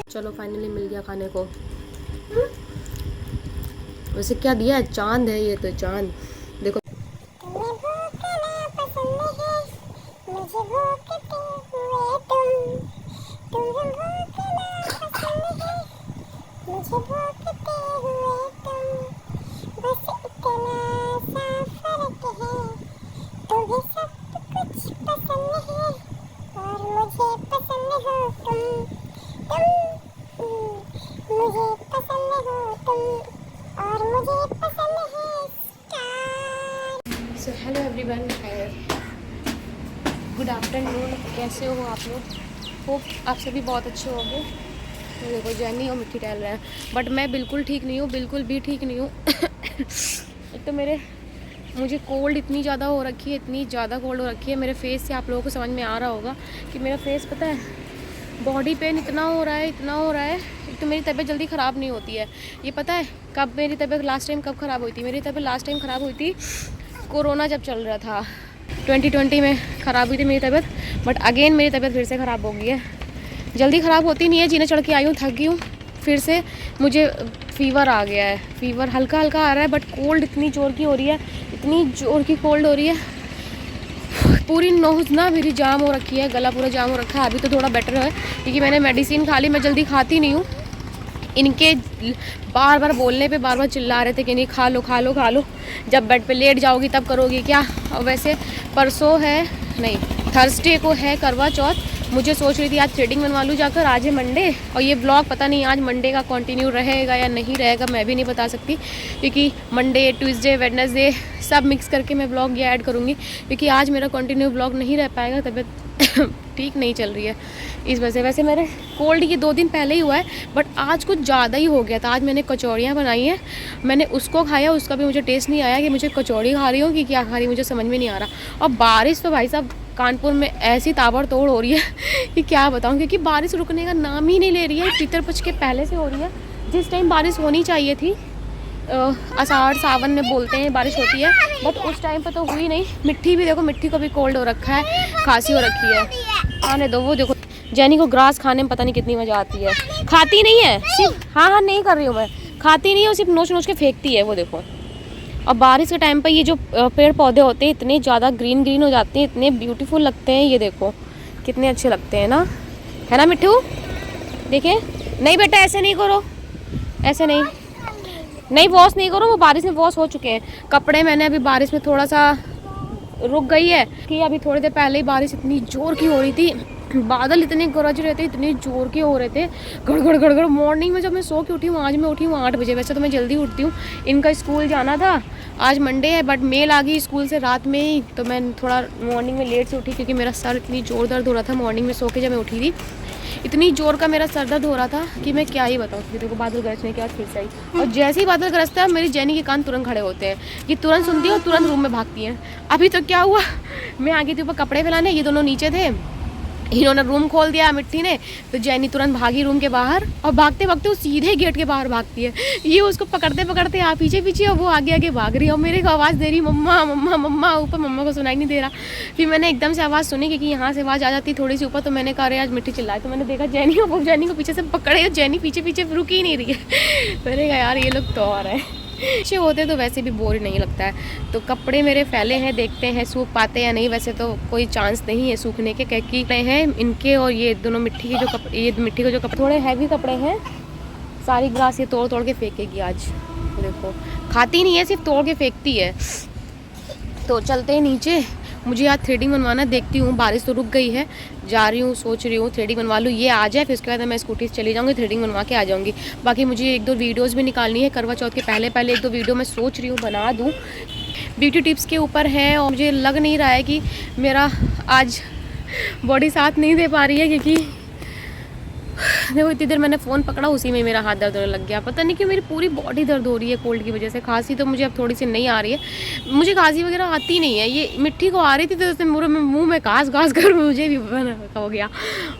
चलो फाइनली मिल गया खाने को। वैसे क्या दिया है? चांद है ये तो, चांद देखो। So hello everyone, good afternoon. कैसे हो आप लोग? होप आप सभी बहुत अच्छे होंगे। तो देखो जैनी और मिट्टी टहल रहे हैं, बट मैं बिल्कुल ठीक नहीं हूँ, बिल्कुल भी ठीक नहीं हूँ। एक तो मुझे कोल्ड इतनी ज़्यादा हो रखी है, इतनी ज़्यादा कोल्ड हो रखी है। मेरे फेस से आप लोगों को समझ में आ रहा होगा कि मेरा फेस, पता है, बॉडी पेन इतना हो रहा है, इतना हो रहा है। एक तो मेरी तबीयत जल्दी ख़राब नहीं होती है। ये पता है कब मेरी तबीयत लास्ट टाइम कब ख़राब हुई थी? मेरी तबीयत लास्ट टाइम ख़राब हुई थी कोरोना जब चल रहा था, 2020 में ख़राब हुई थी मेरी तबीयत। बट अगेन मेरी तबीयत फिर से ख़राब हो गई है। जल्दी ख़राब होती नहीं है, जीने चढ़ के आई हूँ, थक गई हूँ। फिर से मुझे फीवर आ गया है। फीवर हल्का हल्का आ रहा है, बट कोल्ड इतनी ज़ोर की हो रही है, इतनी ज़ोर की कोल्ड हो रही है। पूरी नोज़ ना मेरी जाम हो रखी है, गला पूरा जाम हो रखा है। अभी तो थोड़ा बेटर है क्योंकि मैंने मेडिसिन खा ली। मैं जल्दी खाती नहीं हूँ। इनके बार बार बोलने पे बार बार चिल्ला रहे थे कि नहीं खा लो खा लो खा लो, जब बेड पे लेट जाओगी तब करोगी क्या। और वैसे परसों है, नहीं थर्सडे को है करवा चौथ। मुझे सोच रही थी आज थ्रेडिंग बनवा लूँ जाकर, आज है मंडे। और ये ब्लॉग पता नहीं आज मंडे का कंटिन्यू रहेगा या नहीं रहेगा, मैं भी नहीं बता सकती। क्योंकि मंडे, ट्यूसडे, वेडनेसडे सब मिक्स करके मैं ब्लॉग ये ऐड करूँगी। क्योंकि आज मेरा कंटिन्यू ब्लॉग नहीं रह पाएगा, तबीयत ठीक नहीं चल रही है इस वजह से। वैसे मेरे कोल्ड ये 2 दिन पहले ही हुआ है, बट आज कुछ ज़्यादा ही हो गया था। आज मैंने कचौड़ियाँ बनाई हैं, मैंने उसको खाया, उसका भी मुझे टेस्ट नहीं आया कि मुझे कचौड़ी खा रही हूँ कि क्या खा रही हूँ, मुझे समझ में नहीं आ रहा। और बारिश तो भाई साहब कानपुर में ऐसी ताबड़तोड़ हो रही है कि क्या बताऊँ। क्योंकि बारिश रुकने का नाम ही नहीं ले रही है। पितरपक्ष के पहले से हो रही है, जिस टाइम बारिश होनी चाहिए थी। आषाढ़ सावन में बोलते हैं बारिश होती है, बट उस टाइम पर तो हुई नहीं। मिट्टी भी देखो, मिट्टी को भी कोल्ड हो रखा है, खांसी हो रखी है। आने दो, वो देखो जैनी को ग्रास खाने में पता नहीं कितनी मज़ा आती है। खाती नहीं है सिर्फ, हाँ नहीं कर रही हूँ मैं, खाती नहीं है, सिर्फ नोच नोच के फेंकती है, वो देखो। और बारिश के टाइम पर ये जो पेड़ पौधे होते हैं इतने ज़्यादा ग्रीन ग्रीन हो जाते हैं, इतने ब्यूटीफुल लगते हैं। ये देखो कितने अच्छे लगते हैं ना, है ना मिट्टू? देखिए, नहीं बेटा ऐसे नहीं करो, ऐसे नहीं, नहीं वॉश नहीं करो, वो बारिश में वॉश हो चुके हैं कपड़े। मैंने अभी बारिश में थोड़ा सा रुक गई है कि अभी थोड़ी देर पहले ही बारिश इतनी ज़ोर की हो रही थी, बादल इतने गरज रहे थे, इतने ज़ोर के हो रहे थे, गड़गड़ गड़गड़। मॉर्निंग में जब मैं सो के उठी हूँ, आज मैं उठी हूँ 8 बजे। वैसे तो मैं जल्दी उठती हूँ, इनका स्कूल जाना था, आज मंडे है, बट मेल आ गई स्कूल से रात में ही, तो मैं थोड़ा मॉर्निंग में लेट से उठी क्योंकि मेरा सर इतनी ज़ोर दर्द हो रहा था। मॉर्निंग में सो के जब मैं उठी थी, इतनी ज़ोर का मेरा सर दर्द हो रहा था कि मैं क्या ही बताऊँ। देखो बादल गरजने के बाद फिर से आई, और जैसे ही बादल गरजता है मेरी जैनी के कान तुरंत खड़े होते हैं। ये तुरंत सुनती है और तुरंत रूम में भागती हैं। अभी तो क्या हुआ, मैं आ गई थी ऊपर कपड़े फैलाने, ये दोनों नीचे थे, इन्होंने रूम खोल दिया मिट्टी ने, तो जैनी तुरंत भागी रूम के बाहर, और भागते भागते वो सीधे गेट के बाहर भागती है। ये उसको पकड़ते पकड़ते आ पीछे पीछे, और वो आगे आगे भाग रही है, और मेरे को आवाज़ दे रही मम्मा मम्मा मम्मा। ऊपर मम्मा को सुनाई नहीं दे रहा। फिर मैंने एकदम से आवाज़ सुनी क्योंकि यहाँ से आवाज़ आ जाती थोड़ी सी ऊपर, तो मैंने कहा आज मिट्टी चिल्लाए, तो मैंने देखा जैनी, और वो जैनी को पीछे से पकड़े, और जैनी पीछे पीछे रुक ही नहीं रही है। मैंने कहा यार ये लोग तो और है। अच्छे होते तो वैसे भी बोर नहीं लगता है। तो कपड़े मेरे फैले हैं, देखते हैं सूख पाते या नहीं। वैसे तो कोई चांस नहीं है सूखने के, क्योंकि हैं इनके, और ये दोनों मिट्टी के जो कपड़े, ये मिट्टी के जो कपड़े थोड़े हैवी कपड़े हैं। सारी ग्रास ये तोड़ तोड़ के फेंकेगी आज, देखो खाती नहीं है, सिर्फ तोड़ के फेंकती है। तो चलते हैं नीचे, मुझे आज थ्रेडिंग बनवाना, देखती हूँ। बारिश तो रुक गई है, जा रही हूँ, सोच रही हूँ थ्रेडिंग बनवा लूँ, ये आ जाए, फिर उसके बाद मैं स्कूटी से चली जाऊँगी, थ्रेडिंग बनवा के आ जाऊँगी। बाकी मुझे 1-2 वीडियोस भी निकालनी है करवा चौथ के पहले 1-2 वीडियो मैं सोच रही हूँ बना दूँ, ब्यूटी टिप्स के ऊपर है। और मुझे लग नहीं रहा है कि मेरा आज बॉडी साथ नहीं दे पा रही है, क्योंकि देखो इतनी देर मैंने फ़ोन पकड़ा, उसी में मेरा हाथ दर्द होने लग गया। पता नहीं क्यों मेरी पूरी बॉडी दर्द हो रही है कोल्ड की वजह से। खांसी तो मुझे अब थोड़ी सी नहीं आ रही है, मुझे खांसी वगैरह आती नहीं है। ये मिट्टी को आ रही थी तो उसने मुँह में घास घास कर मुझे भी हो गया।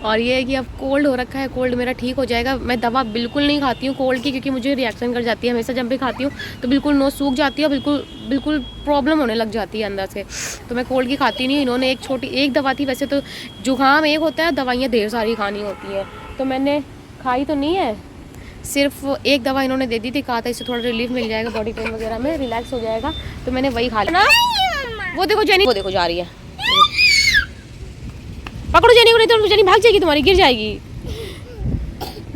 और ये है कि अब कोल्ड हो रखा है, कोल्ड मेरा ठीक हो जाएगा। मैं दवा बिल्कुल नहीं खाती हूँ कोल्ड की, क्योंकि मुझे रिएक्शन कर जाती है हमेशा। जब भी खाती हूँ तो बिल्कुल नोज़ सूख जाती है, बिल्कुल प्रॉब्लम होने लग जाती है अंदर से, तो मैं कोल्ड की खाती नहीं हूँ। इन्होंने एक दवा थी, वैसे तो जुकाम एक होता है, दवाइयाँ ढेर सारी खानी होती हैं, तो मैंने खाई तो नहीं है, सिर्फ एक दवा इन्होंने दे दी थी, कहा था इससे थोड़ा रिलीफ मिल जाएगा बॉडी पेन वगैरह में, रिलैक्स हो जाएगा, तो मैंने वही खा लिया। वो देखो जेनी, वो देखो जा रही है, पकड़ो जेनी को, नहीं तो जेनी भाग जाएगी तुम्हारी, गिर जाएगी,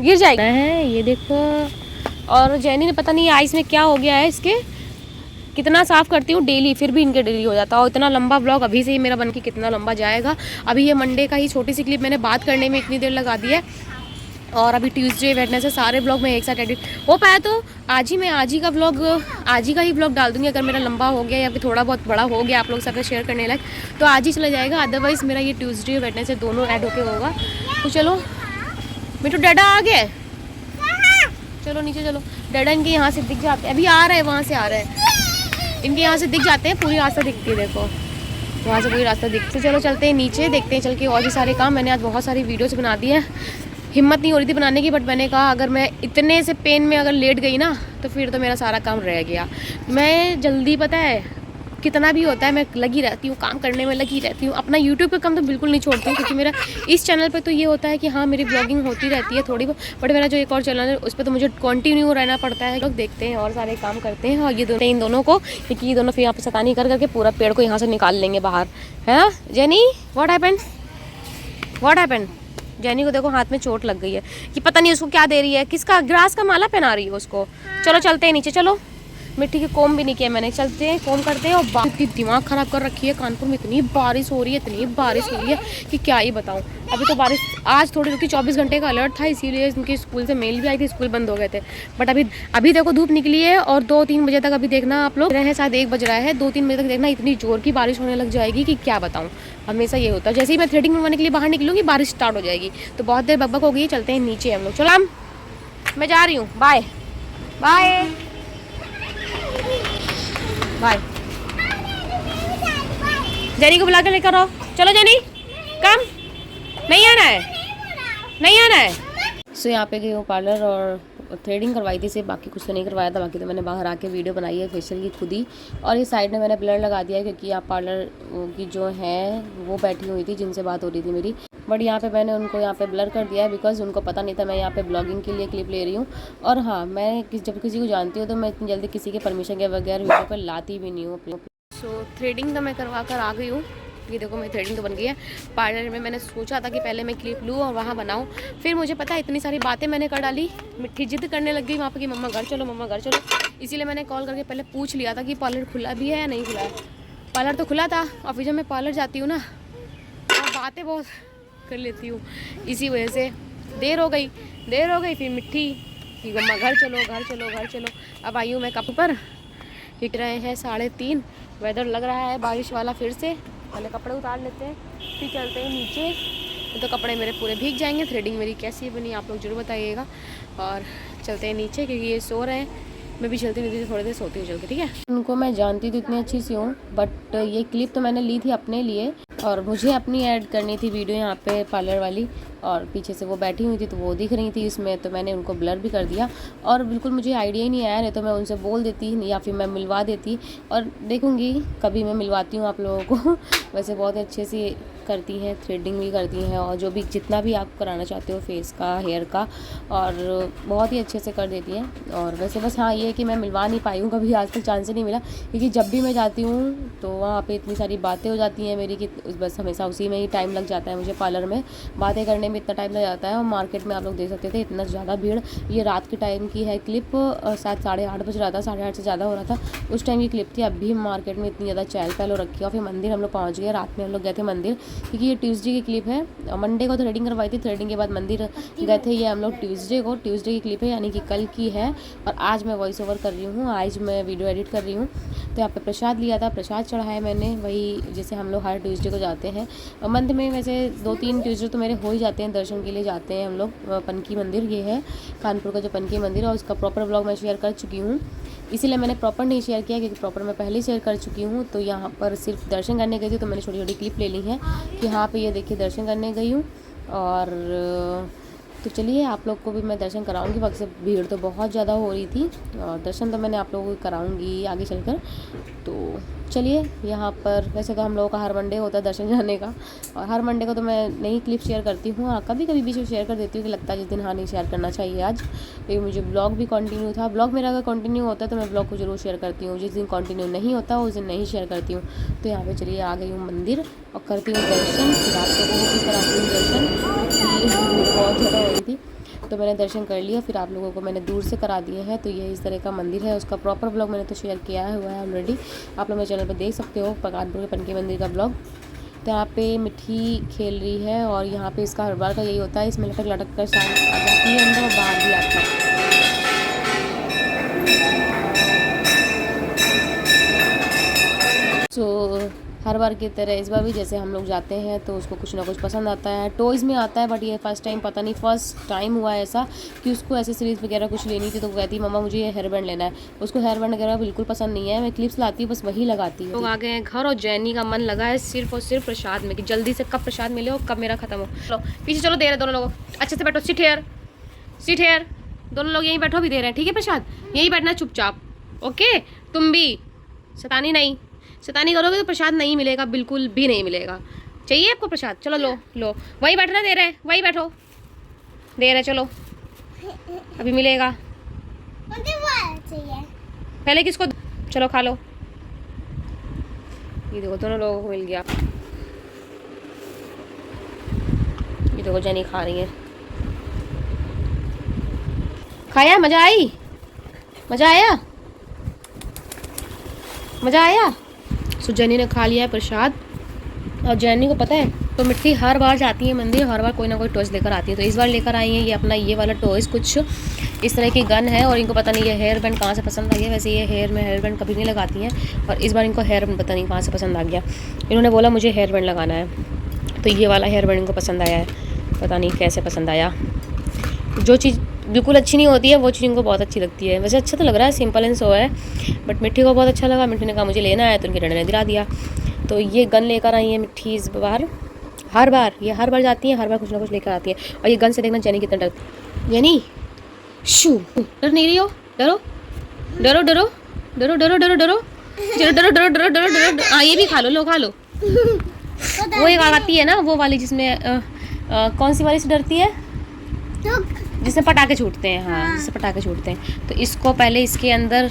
गिर जाएगी है ये देखो। और जेनी ने पता नहीं आइस में क्या हो गया है इसके, कितना साफ़ करती हूँ डेली, फिर भी इनके डेली हो जाता है। और इतना लंबा ब्लॉग अभी से ही मेरा बन के कितना लंबा जाएगा। अभी ये मंडे का ही छोटी सी क्लिप मैंने बात करने में इतनी देर लगा दी है, और अभी ट्यूसडे वेडनेसडे सारे ब्लॉग मैं एक साथ एडिट हो पाया तो आज ही का ब्लॉग, आज ही का ही ब्लॉग डाल दूँगी। अगर मेरा लंबा हो गया या फिर थोड़ा बहुत बड़ा हो गया आप लोग से शेयर करने लायक, तो आज ही चला जाएगा। अदरवाइज़ मेरा ये ट्यूसडे वेडनेसडे दोनों ऐड होके होगा। तो चलो मिट्टू डैडा आ गया, चलो नीचे चलो। डैडा इनके यहाँ से दिख जाते हैं, अभी आ रहा है, वहाँ से आ रहा है, इनके यहाँ से दिख जाते हैं, पूरी रास्ता दिखती है, देखो वहाँ से पूरी रास्ता दिखती है। चलो चलते हैं नीचे, देखते हैं चल के और भी सारे काम। मैंने आज बहुत सारी वीडियोस बना दी है, हिम्मत नहीं हो रही थी बनाने की, बट मैंने कहा अगर मैं इतने से पेन में अगर लेट गई ना तो फिर तो मेरा सारा काम रह गया। मैं जल्दी, पता है कितना भी होता है, मैं लगी रहती हूँ, काम करने में लगी रहती हूँ। अपना यूट्यूब पे काम तो बिल्कुल नहीं छोड़ती हूँ, क्योंकि मेरा इस चैनल पे तो ये होता है कि हाँ मेरी ब्लॉगिंग होती रहती है थोड़ी बहुत, बट मेरा जो एक और चैनल है उस पर तो मुझे कंटिन्यू रहना पड़ता है। लोग देखते हैं और सारे काम करते हैं, और ये दोनों, इन दोनों को, क्योंकि ये दोनों फिर यहाँ पे शैतानी कर करके पूरा पेड़ को यहाँ से निकाल लेंगे बाहर, है ना जेनी? What happened? जेनी को देखो हाथ में चोट लग गई है, कि पता नहीं उसको क्या दे रही है, किसका ग्रास का माला पहना रही है उसको। चलो चलते हैं नीचे, चलो। मिट्टी की कोम भी नहीं किया मैंने, चलते हैं कोम करते हैं। और इतनी दिमाग ख़राब कर रखी है, कानपुर में इतनी बारिश हो रही है, इतनी बारिश हो रही है कि क्या ही बताऊँ। अभी तो बारिश आज थोड़ी रुकी, 24 घंटे का अलर्ट था, इसीलिए उनके स्कूल से मेल भी आई थी, स्कूल बंद हो गए थे। बट अभी देखो धूप निकली है, और 2-3 बजे तक अभी देखना आप लोग रहे, शायद 1 बज रहा है, 2-3 बजे तक देखना इतनी जोर की बारिश होने लग जाएगी कि क्या बताऊँ। हमेशा ये होता है, जैसे ही मैं थ्रेडिंग करवाने के लिए बाहर निकलूँगी बारिश स्टार्ट हो जाएगी। तो बहुत देर बकबक हो गई है, चलते हैं नीचे हम लोग। चलो मैं जा रही हूँ, बाय बाय बाय। जेनी को बुला कर लेकर आओ, चलो जेनी कम, नहीं आना है, नहीं आना है। सो यहाँ पे गई हूँ पार्लर और थ्रेडिंग करवाई थी सिर्फ, बाकी कुछ तो नहीं करवाया था। बाकी तो मैंने बाहर आके वीडियो बनाई है फेशियल की खुद ही, और ये साइड में मैंने ब्लर लगा दिया है, क्योंकि यहाँ पार्लर की जो है वो बैठी हुई थी जिनसे बात हो रही थी मेरी, बट यहाँ पे मैंने उनको यहाँ पे ब्लर कर दिया है, बिकॉज उनको पता नहीं था मैं यहाँ पे ब्लॉगिंग के लिए क्लिप ले रही हूँ। और हाँ, मैं जब किसी को जानती हूँ तो मैं इतनी जल्दी किसी के परमिशन के बगैर वीडियो पर लाती भी नहीं हूँ। सो थ्रेडिंग तो मैं करवा कर आ गई हूँ, ये देखो मेरी थ्रेडिंग तो बन गई है। पार्लर में मैंने सोचा था कि पहले मैं क्लिप लूँ और वहाँ बनाऊँ, फिर मुझे पता है इतनी सारी बातें मैंने कर डाली, मिट्टी जिद करने लग गई वहाँ पे कि मम्मा घर चलो, मम्मा घर चलो। इसीलिए मैंने कॉल करके पहले पूछ लिया था कि पार्लर खुला भी है या नहीं खुला है। पार्लर तो खुला था, और फिर जब मैं पार्लर जाती हूँ ना तो बातें बहुत कर लेती हूँ, इसी वजह से देर हो गई। फिर मिट्टी कि मम्मा घर चलो। अब आई हूँ मैं कप पर, हिट रहे हैं 3:30, वेदर लग रहा है बारिश वाला फिर से। पहले कपड़े उतार लेते हैं, फिर चलते हैं नीचे, तो कपड़े मेरे पूरे भीग जाएंगे। थ्रेडिंग मेरी कैसी बनी आप लोग जरूर बताइएगा। और चलते हैं नीचे, क्योंकि ये सो रहे हैं, मैं भी चलती नहीं थी, थोड़ी देर सोती हूँ चल के, ठीक है। उनको मैं जानती तो इतनी अच्छी सी हूँ, बट ये क्लिप तो मैंने ली थी अपने लिए, और मुझे अपनी ऐड करनी थी वीडियो यहाँ पे पार्लर वाली, और पीछे से वो बैठी हुई थी तो वो दिख रही थी इसमें, तो मैंने उनको ब्लर भी कर दिया। और बिल्कुल मुझे आइडिया ही नहीं आया, नहीं तो मैं उनसे बोल देती या फिर मैं मिलवा देती, और देखूँगी कभी मैं मिलवाती हूँ आप लोगों को। वैसे बहुत अच्छे से करती हैं, थ्रेडिंग भी करती हैं, और जो भी जितना भी आप कराना चाहते हो फेस का, हेयर का, और बहुत ही अच्छे से कर देती हैं। और वैसे बस हाँ ये है कि मैं मिलवा नहीं पाई हूँ, कभी आज तक चांस ही नहीं मिला, क्योंकि जब भी मैं जाती हूँ तो वहाँ पे इतनी सारी बातें हो जाती हैं मेरी कि बस हमेशा उसी में ही टाइम लग जाता है। मुझे पार्लर में बातें करने में इतना टाइम लग जाता है, और मार्केट में आप लोग देख सकते थे इतना ज़्यादा भीड़। ये रात के टाइम की है क्लिप, शायद 8:30 बज रहा था, 8:30 से ज़्यादा हो रहा था उस टाइम की क्लिप थी। अभी मार्केट में इतनी ज़्यादा चहल पहल हो रखी है। और फिर मंदिर हम लोग पहुँच गए, रात में हम लोग गए थे मंदिर, क्योंकि ये ट्यूसडे की क्लिप है। मंडे को थ्रेडिंग करवाई थी, थ्रेडिंग के बाद मंदिर गए थे। ये हम लोग ट्यूसडे की क्लिप है, यानी कि कल की है। और आज मैं वॉइस ओवर कर रही हूँ, आज मैं वीडियो एडिट कर रही हूँ। तो यहाँ पे प्रसाद लिया था, प्रसाद चढ़ाया मैंने, वही जैसे हम लोग हर ट्यूसडे को जाते हैं मंथ में। वैसे 2-3 ट्यूसडे तो मेरे हो ही जाते हैं, दर्शन के लिए जाते हैं हम लोग। पनकी मंदिर ये है कानपुर का जो पनकी मंदिर है, उसका प्रॉपर ब्लॉग मैं शेयर कर चुकी हूँ, इसीलिए मैंने प्रॉपर नहीं शेयर किया, क्योंकि प्रॉपर मैं पहले शेयर कर चुकी हूँ। तो यहाँ पर सिर्फ दर्शन करने गई थी, तो मैंने छोटी छोटी क्लिप ले ली हैं कि हाँ पे ये देखिए दर्शन करने गई हूँ। और तो चलिए आप लोग को भी मैं दर्शन कराऊंगी। वक्त से भीड़ तो बहुत ज़्यादा हो रही थी, और दर्शन तो मैंने आप लोगों को कराऊंगी आगे चलकर। तो चलिए यहाँ पर वैसे तो हम लोगों का हर मंडे होता है दर्शन जाने का, और हर मंडे को तो मैं नहीं क्लिप शेयर करती हूँ। हाँ, कभी कभी बीच में शेयर कर देती हूँ कि लगता है जिस दिन हाँ नहीं शेयर करना चाहिए आज, क्योंकि मुझे ब्लॉग भी कंटिन्यू था। ब्लॉग मेरा अगर कंटिन्यू होता है तो मैं ब्लॉग को जरूर शेयर करती हूँ, जिस दिन कंटिन्यू नहीं होता उस दिन नहीं शेयर करती हूँ। तो यहाँ पे चलिए आ गई हूँ मंदिर और करती हूँ दर्शन, फिर आप लोगों को भी कराती हूँ दर्शन, क्योंकि बहुत ज़्यादा हो रही थी। तो मैंने दर्शन कर लिया, फिर आप लोगों को मैंने दूर से करा दिए हैं। तो ये इस तरह का मंदिर है, उसका प्रॉपर ब्लॉग मैंने तो शेयर किया हुआ है ऑलरेडी, आप लोग मेरे चैनल पर देख सकते हो, कानपुर के पनकी मंदिर का ब्लॉग। तो यहाँ पे मिट्टी खेल रही है और यहाँ पे इसका हर बार का यही होता है, इसमें लटक लटक कर शाम आ जाती है अंदर और बाहर भी आता है। तो हर बार की तरह इस बार भी जैसे हम लोग जाते हैं तो उसको कुछ ना कुछ पसंद आता है, टॉयज़ में आता है। बट ये फर्स्ट टाइम, पता नहीं फर्स्ट टाइम हुआ है ऐसा कि उसको एसेसरीज़ वगैरह कुछ लेनी थी, तो वो कहती मम्मा मुझे ये हेयर बैंड लेना है। उसको हेयर बैंड वगैरह बिल्कुल पसंद नहीं है, मैं क्लिप्स लाती हूँ बस वही लगाती है। लोग आ गए हैं घर और जैनी का मन लगा है सिर्फ और सिर्फ प्रसाद में, कि जल्दी से कब प्रसाद मिले और कब मेरा खत्म हो। चलो पीछे चलो, दे रहे दोनों लोग, अच्छे से बैठो, सीट हेयर, दोनों लोग यहीं बैठो, भी दे रहे हैं, ठीक है प्रसाद, यहीं बैठना चुपचाप, ओके। तुम भी शैतानी करोगे तो प्रसाद नहीं मिलेगा, बिल्कुल भी नहीं मिलेगा। चाहिए आपको प्रसाद, चलो लो वही बैठना, दे रहे हैं वही बैठो, दे रहे, चलो अभी मिलेगा। पहले किसको, चलो खा लो। ये देखो दोनों लोगों को मिल गया, ये देखो जेनी खा रही है। खाया, मजा आया। सो जेनी ने खा लिया है प्रसाद, और जेनी को पता है तो मिट्टी हर बार जाती है मंदिर, हर बार कोई ना कोई टॉयज लेकर आती है। तो इस बार लेकर आई है ये अपना ये वाला टॉयज, कुछ इस तरह की गन है, और इनको पता नहीं ये हेयर बैंड कहाँ से पसंद आ गया। वैसे ये हेयर बैंड कभी नहीं लगाती हैं, और इस बार इनको हेयर बैंड पता नहीं कहाँ से पसंद आ गया। इन्होंने बोला मुझे हेयर बैंड लगाना है, तो ये वाला हेयर बैंड इनको पसंद आया है, पता नहीं कैसे पसंद आया। जो चीज़ बिल्कुल अच्छी नहीं होती है वो चीज़ इनको बहुत अच्छी लगती है। वैसे अच्छा तो लग रहा है, सिंपल एंड सो है, बट मिट्टी को बहुत अच्छा लगा। मिट्टी ने कहा मुझे लेना है, तो उनके डंडे ने दिला दिया। तो ये गन लेकर आई है मिट्टी इस बार, हर बार जाती है, हर बार कुछ ना कुछ लेकर आती है। और ये गन से देखना जेनी कितना डरती, जेनी शू, डर नहीं रही हो, डरो। हाँ ये भी खा लो, खा लो। वो एक आती है ना वो वाली, जिसमें कौन सी वाली से डरती है, जिसमें पटाखे छूटते हैं। हाँ, जिससे पटाखे छूटते हैं। तो इसको पहले इसके अंदर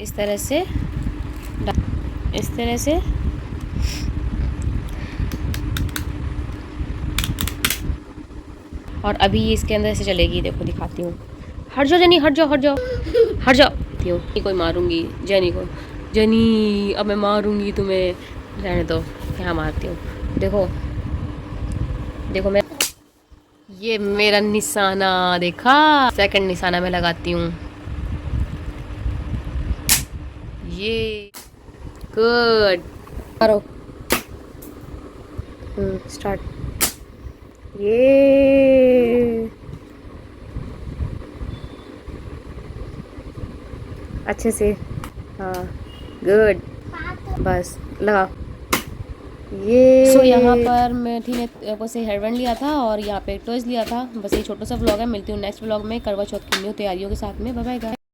इस तरह से और अभी ये इसके अंदर ऐसे चलेगी, देखो दिखाती हूँ। हट जाओ जेनी, हट जाओ। कोई मारूंगी जेनी को, जेनी अब मैं मारूंगी तुम्हें, रहने दो, यहाँ मारती हूँ। देखो मैं, ये मेरा निशाना देखा, सेकंड निशाना मैं लगाती हूँ, ये गुड। करो स्टार्ट, ये अच्छे से, हाँ गुड, बस लगाओ ये। सो यहाँ पर मेठी ने से हेयर बैंड लिया था और यहाँ पे टॉयज लिया था। बस ये छोटा सा व्लॉग है, मिलती हूँ नेक्स्ट व्लॉग में करवा चौथ की न्यू तैयारियों के साथ में। Bye bye guys.